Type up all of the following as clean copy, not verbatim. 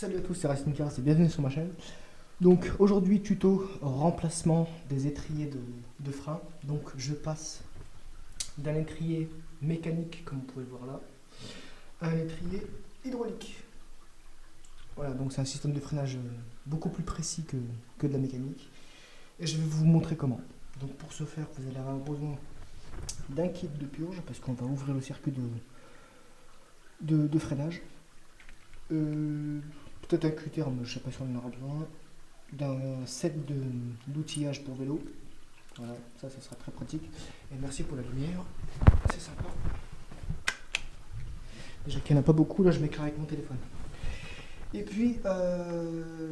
Salut à tous, c'est Racine Caras et bienvenue sur ma chaîne. Donc aujourd'hui tuto remplacement des étriers de frein. Donc je passe d'un étrier mécanique comme vous pouvez le voir là à un étrier hydraulique. Voilà, donc c'est un système de freinage beaucoup plus précis que de la mécanique. Et je vais vous montrer comment. Donc pour ce faire vous allez avoir besoin d'un kit de purge parce qu'on va ouvrir le circuit de freinage. Peut-être un Q-terme, je ne sais pas si on en aura besoin, d'un set d'outillage pour vélo. Voilà, ça sera très pratique. Et merci pour la lumière, c'est sympa. Déjà qu'il n'y en a pas beaucoup, là je m'éclaire avec mon téléphone. Et puis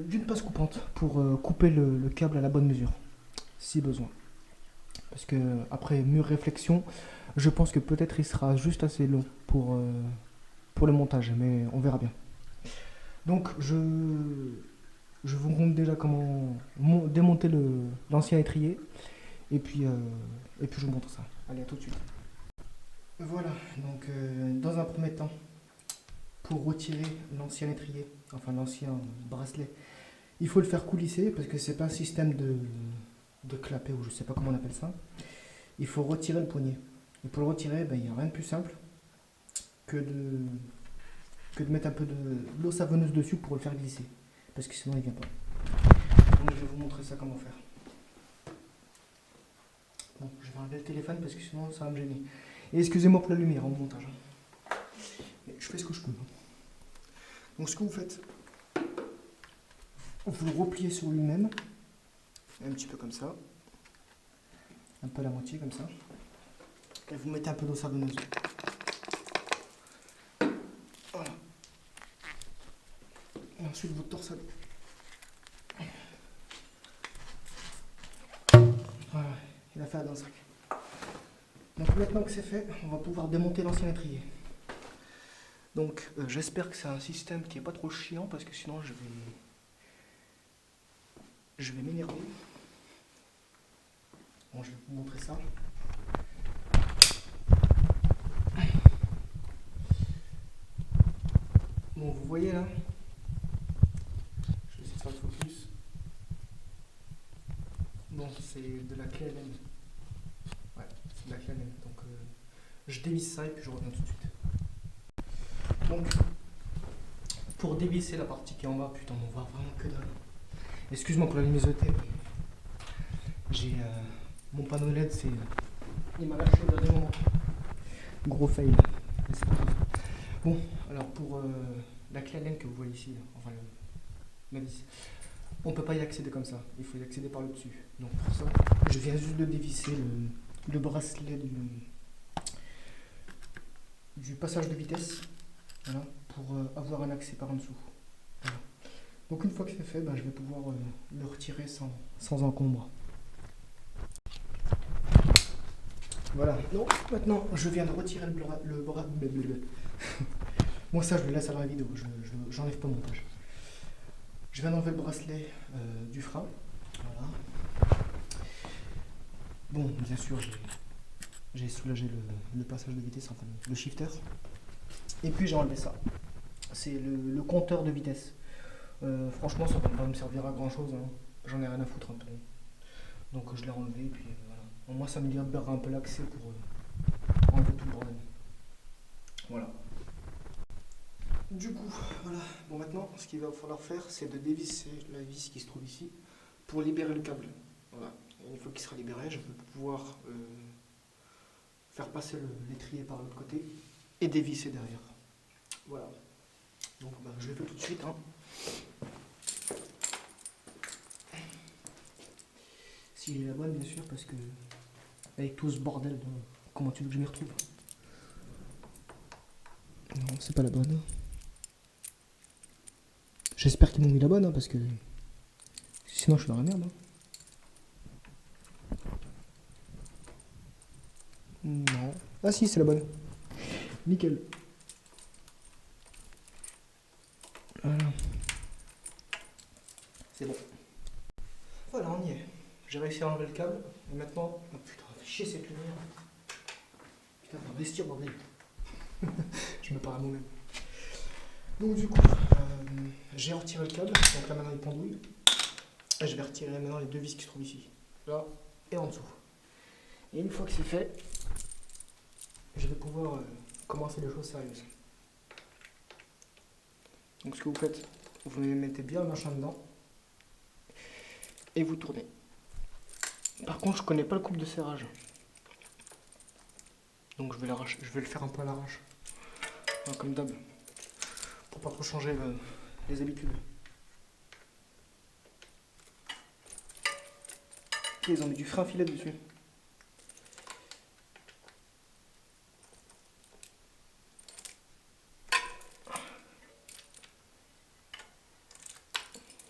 d'une passe coupante pour couper le câble à la bonne mesure, si besoin. Parce que après mûre réflexion, je pense que peut-être il sera juste assez long pour le montage, mais on verra bien. Donc je vous montre déjà comment démonter l'ancien étrier et puis je vous montre ça. Allez, à tout de suite. Voilà, donc dans un premier temps, pour retirer l'ancien étrier, enfin l'ancien bracelet, il faut le faire coulisser parce que c'est pas un système de clapet ou je sais pas comment on appelle ça. Il faut retirer le poignet. Et pour le retirer, il n'y a rien de plus simple que de mettre un peu d'eau savonneuse dessus pour le faire glisser. Parce que sinon il ne vient pas. Donc je vais vous montrer ça comment faire. Bon, je vais enlever le téléphone parce que sinon ça va me gêner. Et excusez-moi pour la lumière en montage. Mais je fais ce que je peux. Donc ce que vous faites, vous le repliez sur lui-même. Un petit peu comme ça. Un peu à la moitié comme ça. Et vous mettez un peu d'eau savonneuse. Voilà. Et ensuite vous torsadez. Voilà, il a fait dans le sac. Donc maintenant que c'est fait, on va pouvoir démonter l'ancien étrier. Donc j'espère que c'est un système qui n'est pas trop chiant parce que sinon je vais m'énerver. Bon, je vais vous montrer ça. Bon, vous voyez là, je vais essayer de faire le focus. Bon, c'est de la clé Allen. Ouais, c'est de la clé Allen. Donc je dévisse ça et puis je reviens tout de suite. Donc, pour dévisser la partie qui est en bas, putain, on voit vraiment que dalle. Excuse-moi pour la luminosité, mais j'ai mon panneau LED, il m'a lâché au dernier moment. Gros fail. Mais c'est pas grave. Bon, alors pour la clé Allen que vous voyez ici, enfin la vis, on peut pas y accéder comme ça. Il faut y accéder par le dessus. Donc pour ça, je viens juste de dévisser le bracelet du passage de vitesse. Voilà, pour avoir un accès par en dessous. Voilà. Donc une fois que c'est fait, je vais pouvoir le retirer sans encombre. Voilà, donc maintenant je viens de retirer le bras. Moi ça je le laisse à la vidéo, j'enlève pas le montage. Je viens d'enlever le bracelet du frein. Voilà. Bon, bien sûr j'ai soulagé le passage de vitesse, enfin le shifter. Et puis j'ai enlevé ça. C'est le compteur de vitesse. Franchement, ça ne va pas me servir à grand chose. Hein. J'en ai rien à foutre un peu. Donc je l'ai enlevé. Et puis voilà. Au moins, ça me libérera un peu l'accès pour enlever tout le bordel. Voilà. Du coup, voilà. Bon, maintenant, ce qu'il va falloir faire, c'est de dévisser la vis qui se trouve ici pour libérer le câble. Voilà. Et une fois qu'il sera libéré, je vais pouvoir faire passer l'étrier par l'autre côté et dévisser derrière. Voilà. Donc je le fais tout de suite. Hein. Si j'ai la bonne, bien sûr, parce que avec tout ce bordel, comment tu veux que je m'y retrouve? Non, c'est pas la bonne. J'espère qu'ils m'ont mis la bonne, hein, parce que sinon je suis dans la merde. Hein. Non. Ah si, c'est la bonne. Nickel. Voilà. C'est bon. Voilà, on y est. J'ai réussi à enlever le câble. Et maintenant... Oh putain, fait chier cette lumière. Putain, faut investir, bordel. Je me parle à moi-même. Donc du coup, j'ai retiré le câble, donc là maintenant il pendouille. Et je vais retirer maintenant les deux vis qui se trouvent ici, là et en dessous. Et une fois que c'est fait, je vais pouvoir commencer les choses sérieuses. Donc ce que vous faites, vous mettez bien le machin dedans et vous tournez. Par contre, je connais pas le couple de serrage. Donc je vais le faire un peu à l'arrache. Comme d'hab. Pour pas trop changer les habitudes. Et ils ont mis du frein filet dessus.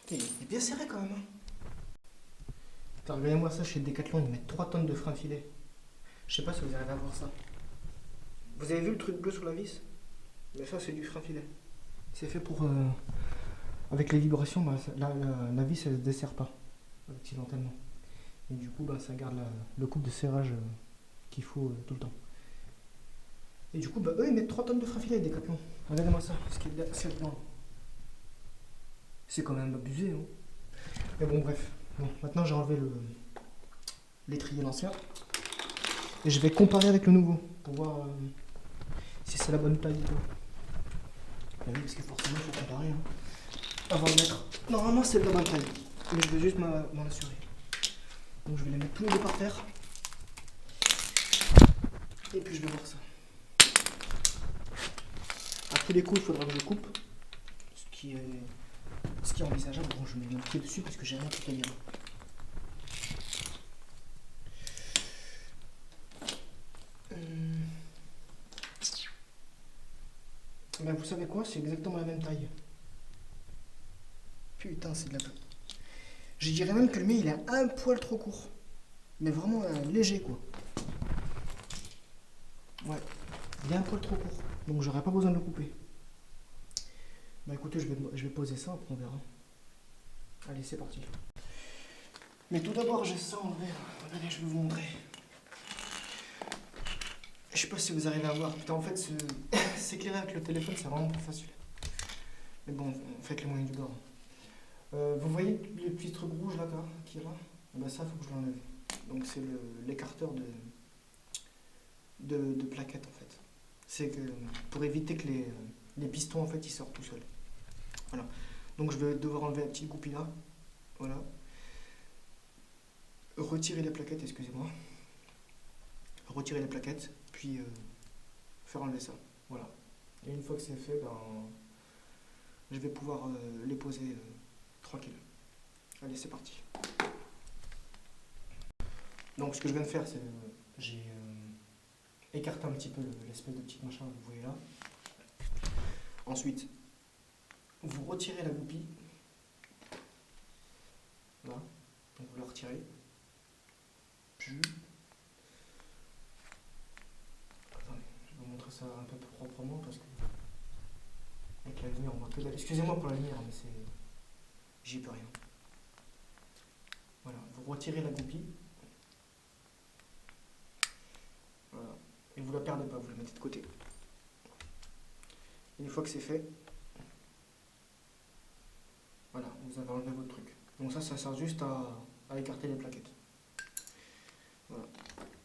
Il est bien serré quand même. Attends, regardez-moi ça chez Decathlon, ils mettent 3 tonnes de frein filet. Je sais pas si vous arrivez à voir ça. Vous avez vu le truc bleu sur la vis? Mais ça c'est du frein filet. C'est fait pour... avec les vibrations, bah, la vis elle se desserre pas accidentellement. Et du coup bah, ça garde le couple de serrage qu'il faut tout le temps. Et du coup bah, eux ils mettent 3 tonnes de frein filet avec Decathlon. Regardez-moi ça, ce qu'il y a dedans. C'est quand même abusé. Hein. Mais bon bref. Bon, maintenant j'ai enlevé l'étrier l'ancien. Et je vais comparer avec le nouveau pour voir si c'est la bonne taille ou pas. Oui, parce que forcément il faut comparer. Hein. Avant de mettre. Normalement c'est de la bonne taille. Mais je veux juste m'en assurer. Donc je vais les mettre tous les deux par terre. Et puis je vais voir ça. À tous les coups il faudra que je coupe. Ce qui est envisageable. Bon, je mets mon pied dessus parce que j'ai rien à tailler. Ben vous savez quoi, c'est exactement la même taille. Putain, c'est de la... Je dirais même que le mien, il est un poil trop court. Mais vraiment léger, quoi. Ouais, il est un poil trop court. Donc j'aurais pas besoin de le couper. Bah écoutez, je vais poser ça, après on verra. Allez, c'est parti. Mais tout d'abord, j'ai ça enlevé. Regardez, je vais vous montrer. Je sais pas si vous arrivez à voir. Putain, en fait, s'éclairer avec le téléphone, c'est vraiment pas facile. Mais bon, faites les moyens du bord. Vous voyez le petit truc rouge là, qui est là? Bah ça, faut que je l'enlève. Donc c'est l'écarteur de plaquettes en fait. C'est que pour éviter que les pistons en fait ils sortent tout seuls. Voilà. Donc je vais devoir enlever la petite goupille là. Voilà. Retirer les plaquettes, excusez-moi. Retirer les plaquettes, puis faire enlever ça. Voilà. Et une fois que c'est fait, ben, je vais pouvoir les poser tranquille. Allez, c'est parti. Donc ce que je viens de faire, c'est j'ai écarté un petit peu l'espèce de petit machin que vous voyez là. Ensuite, vous retirez la goupille. Là. Donc vous la retirez. Puis... Attendez, je vais vous montrer ça un peu plus proprement parce que avec la lumière on voit que dalle. Excusez-moi pour la lumière, mais c'est... J'y peux rien. Voilà, vous retirez la goupille. Voilà. Et vous la perdez pas, vous la mettez de côté. Et une fois que c'est fait, voilà, vous avez enlevé votre truc. Donc ça sert juste à écarter les plaquettes. Voilà.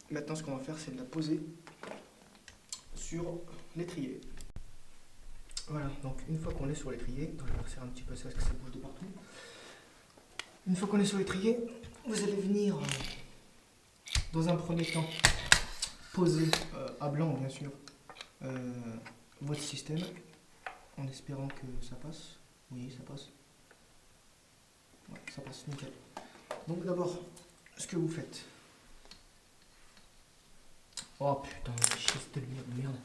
Maintenant, ce qu'on va faire, c'est de la poser sur l'étrier. Voilà, donc une fois qu'on est sur l'étrier, je vais resserrer un petit peu ça parce que ça bouge de partout. Une fois qu'on est sur l'étrier, vous allez venir dans un premier temps poser à blanc bien sûr votre système en espérant que ça passe. Oui, ça passe. Ouais, ça passe nickel. Donc d'abord, ce que vous faites. Oh putain, j'ai cette lumière de merde.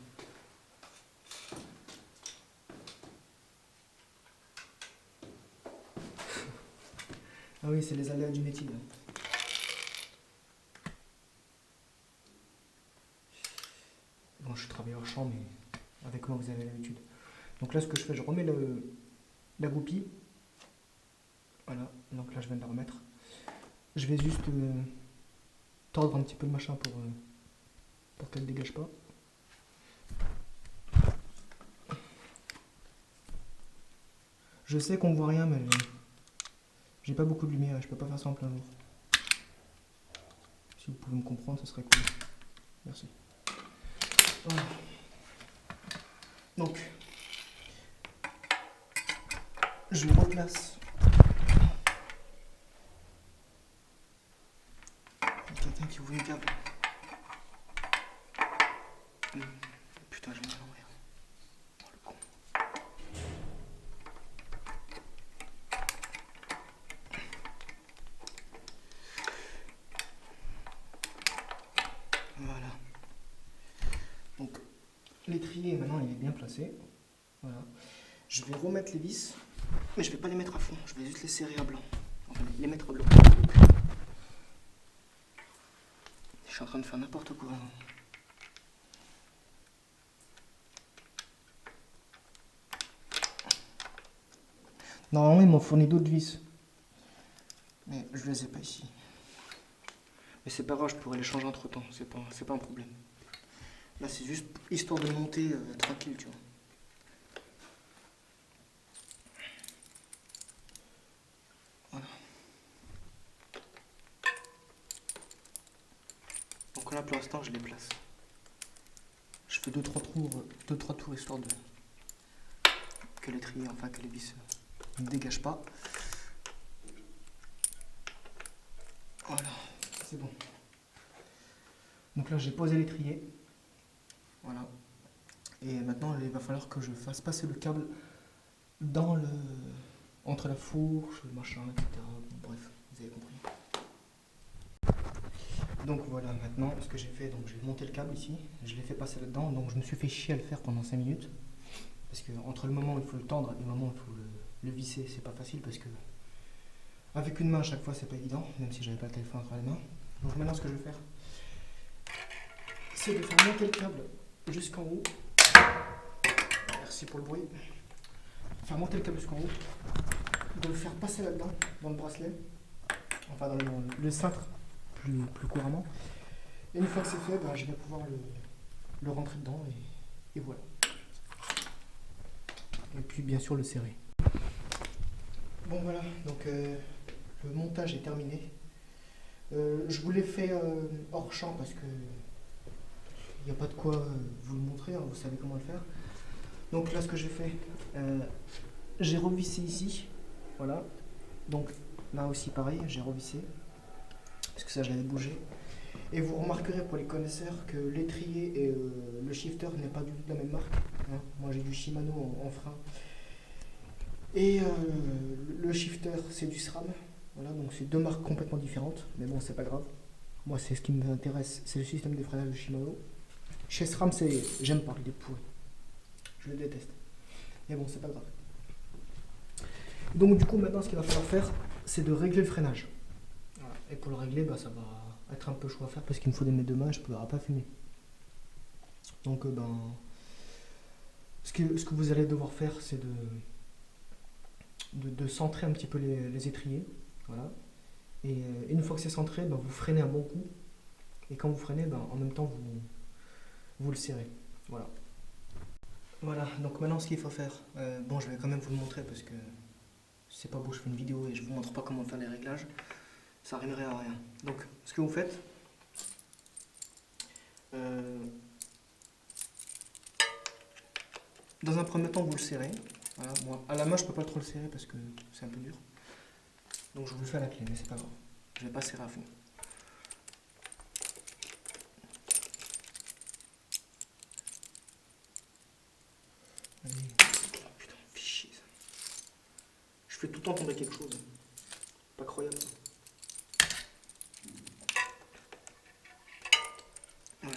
Ah oui, c'est les aléas du métier. Bon, je travaille au champ, mais avec moi, vous avez l'habitude. Donc là, ce que je fais, je remets la goupille. Voilà, donc là, je viens de la remettre. Je vais juste tordre un petit peu le machin pour qu'elle ne dégage pas. Je sais qu'on voit rien, mais j'ai pas beaucoup de lumière et je peux pas faire ça en plein jour. Si vous pouvez me comprendre, ce serait cool. Merci. Voilà. Donc, je le replace. Il y a quelqu'un qui ouvre une câble. Putain, je vais l'envoyer. Oh, le con. Voilà. Donc, l'étrier, maintenant, il est bien placé. Voilà. Je vais remettre les vis, mais je vais pas les mettre à fond. Je vais juste les serrer à blanc. Enfin, les mettre à blanc. Je suis en train de faire n'importe quoi. Normalement, ils m'ont fourni d'autres vis. Mais je les ai pas ici. Mais c'est pas grave, je pourrais les changer entre temps. C'est pas un problème. Là, c'est juste histoire de monter tranquille, tu vois. Voilà. Donc là, pour l'instant, je les place. Je fais 2-3 tours histoire de que l'étrier, enfin que les vis ne dégagent pas. Voilà, c'est bon. Donc là, j'ai posé l'étrier. Voilà. Et maintenant, il va falloir que je fasse passer le câble dans entre la fourche, le machin, etc. Bon, bref, vous avez compris. Donc voilà, maintenant, ce que j'ai fait, donc j'ai monté le câble ici, je l'ai fait passer là-dedans, donc je me suis fait chier à le faire pendant 5 minutes. Parce que entre le moment où il faut le tendre et le moment où il faut le visser, c'est pas facile parce que avec une main à chaque fois, c'est pas évident, même si j'avais pas le téléphone entre les mains. Donc maintenant, ce que je vais faire, c'est de faire monter le câble jusqu'en haut. Merci pour le bruit. Faire monter le câble jusqu'en haut, de le faire passer là-dedans, dans le bracelet, enfin dans le cintre plus couramment. Et une fois que c'est fait, ben, je vais pouvoir le rentrer dedans et voilà. Et puis bien sûr le serrer. Bon voilà, donc le montage est terminé. Je vous l'ai fait hors champ parce que il n'y a pas de quoi vous le montrer, hein, vous savez comment le faire. Donc là ce que j'ai fait, j'ai revissé ici, voilà. Donc là aussi pareil, j'ai revissé, parce que ça je l'avais bougé. Et vous remarquerez pour les connaisseurs que l'étrier et le shifter n'est pas du tout de la même marque. Hein. Moi j'ai du Shimano en frein. Et le shifter c'est du SRAM. Voilà, donc c'est deux marques complètement différentes. Mais bon, c'est pas grave. Moi c'est ce qui m'intéresse, c'est le système de freinage de Shimano. Chez SRAM, j'aime pas, il est pourri. Je le déteste. Mais bon, c'est pas grave. Donc du coup maintenant ce qu'il va falloir faire, c'est de régler le freinage. Voilà. Et pour le régler, bah, ça va être un peu chaud à faire parce qu'il me faut mes deux mains et je ne pourrai pas filmer. Donc ce que vous allez devoir faire, c'est de centrer un petit peu les étriers. Voilà. Et une fois que c'est centré, vous freinez un bon coup. Et quand vous freinez, en même temps vous le serrez. Voilà. Voilà, donc maintenant ce qu'il faut faire, bon je vais quand même vous le montrer parce que c'est pas beau, je fais une vidéo et je vous montre pas comment faire les réglages, ça rimerait à rien. Donc ce que vous faites, dans un premier temps vous le serrez. Voilà, moi à la main je peux pas trop le serrer parce que c'est un peu dur. Donc je vous le fais à la clé, mais c'est pas grave, je vais pas serrer à fond. Allez. Putain, fichier ça. Je fais tout le temps tomber quelque chose. Pas croyable ça. Voilà.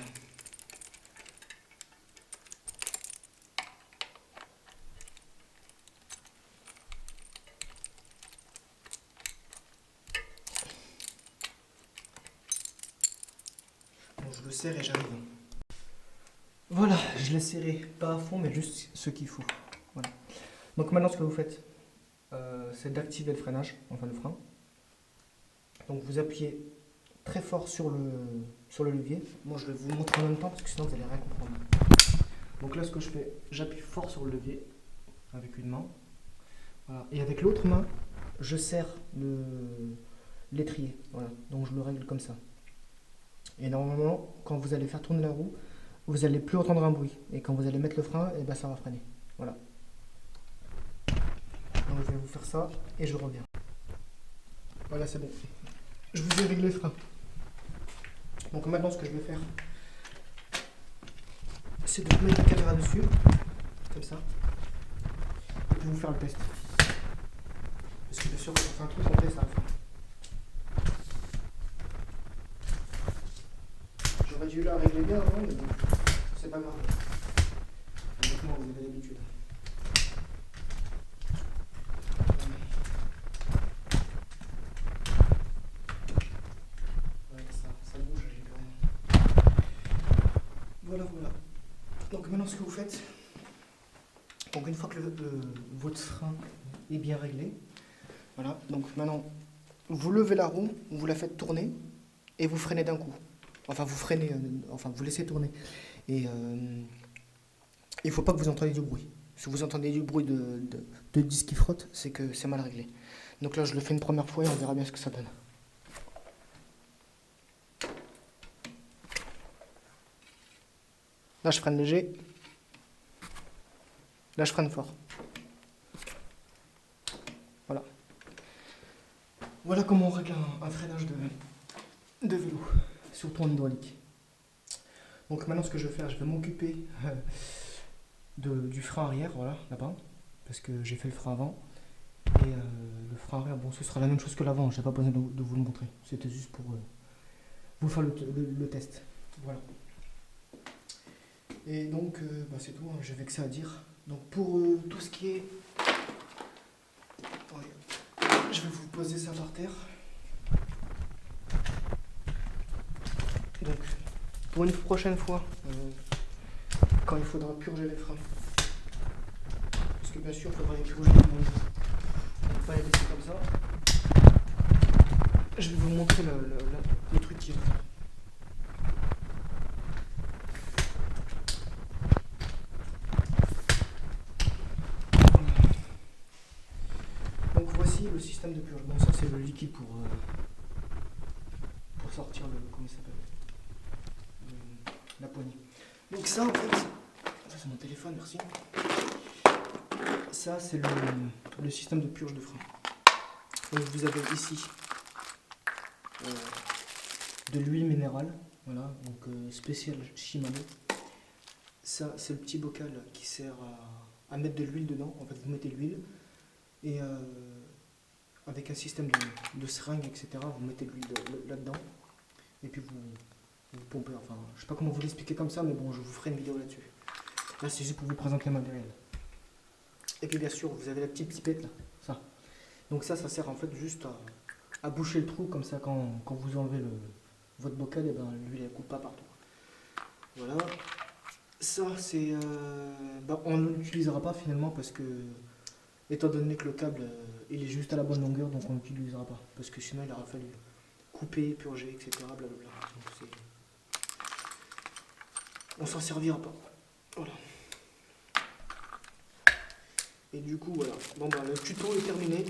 Bon, je le serre et j'arrive. Voilà, je l'ai serré, pas à fond, mais juste ce qu'il faut. Voilà. Donc maintenant, ce que vous faites, c'est d'activer le freinage, enfin le frein. Donc vous appuyez très fort sur le levier. Moi, je vais vous le montrer en même temps parce que sinon vous n'allez rien comprendre. Donc là, ce que je fais, j'appuie fort sur le levier avec une main. Voilà. Et avec l'autre main, je serre l'étrier. Voilà. Donc je le règle comme ça. Et normalement, quand vous allez faire tourner la roue, vous allez plus entendre un bruit. Et quand vous allez mettre le frein, et ben ça va freiner. Voilà. Donc je vais vous faire ça et je reviens. Voilà, c'est bon. Je vous ai réglé le frein. Donc maintenant, ce que je vais faire, c'est de mettre la caméra dessus, comme ça, et puis vous faire le test. Parce que bien sûr, quand on fait un truc, on teste à la fin. J'aurais dû la régler bien avant, mais bon, c'est pas grave. Honnêtement, vous avez l'habitude. Ouais, ça bouge, j'ai plus rien. Voilà. Donc maintenant, ce que vous faites, donc une fois que votre frein est bien réglé, voilà, donc maintenant, vous levez la roue, vous la faites tourner et vous freinez d'un coup. Enfin, vous freinez, vous laissez tourner. Et il ne faut pas que vous entendiez du bruit. Si vous entendez du bruit de disque qui frotte, c'est que c'est mal réglé. Donc là, je le fais une première fois et on verra bien ce que ça donne. Là, je freine léger. Là, je freine fort. Voilà. Voilà comment on règle un freinage de vélo, surtout en hydraulique. Donc maintenant, ce que je vais faire, je vais m'occuper du frein arrière, voilà, là-bas, parce que j'ai fait le frein avant. Et le frein arrière, bon, ce sera la même chose que l'avant, je n'ai pas besoin de vous le montrer. C'était juste pour vous faire le test. Voilà. Et donc, c'est tout, hein, j'avais que ça à dire. Donc pour tout ce qui est... Attendez, je vais vous poser ça par terre. Donc, pour une prochaine fois, quand il faudra purger les freins, parce que bien sûr, il faudra les purger, on ne peut pas les laisser comme ça. Je vais vous montrer le truc qui est. Donc voici le système de purge. Bon, ça c'est le liquide pour sortir le. Comment il s'appelle, la poignée. Donc ça en fait, ça c'est mon téléphone, merci. Ça c'est le système de purge de frein. Donc vous avez ici de l'huile minérale, voilà, donc spécial Shimano. Ça c'est le petit bocal qui sert à mettre de l'huile dedans. En fait vous mettez l'huile et avec un système de seringue, etc. vous mettez de l'huile là-dedans et puis vous pompez. Enfin, je sais pas comment vous l'expliquer comme ça, mais bon, je vous ferai une vidéo là-dessus. Là c'est juste pour vous présenter le matériel. Et puis bien sûr vous avez la petite pipette là, ça. Donc ça sert en fait juste à boucher le trou, comme ça quand vous enlevez votre bocal, et ben l'huile elle coupe pas partout. Voilà. Ça c'est on ne l'utilisera pas finalement parce que étant donné que le câble il est juste à la bonne longueur, donc on ne l'utilisera pas parce que sinon il aurait fallu couper, purger, etc. Blablabla. Donc on s'en servira pas. Voilà. Et du coup voilà. Bon le tuto est terminé.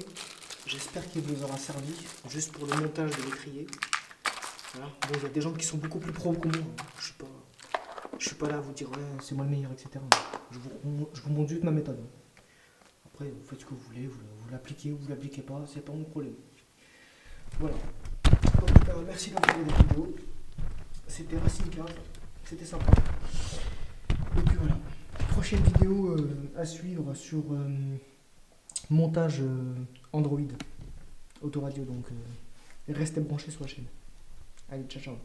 J'espère qu'il vous aura servi juste pour le montage de l'étrier. Voilà. Bon, il y a des gens qui sont beaucoup plus pros que moi. Je suis pas là à vous dire ouais, c'est moi le meilleur, etc. Je vous montre juste ma méthode. Après, vous faites ce que vous voulez, vous l'appliquez ou vous l'appliquez pas, c'est pas mon problème. Voilà. Donc, merci d'avoir regardé la vidéo. C'était Racing Cave, c'était sympa. Et puis voilà. Prochaine vidéo à suivre sur montage Android Autoradio, donc restez branchés sur la chaîne. Allez, ciao ciao.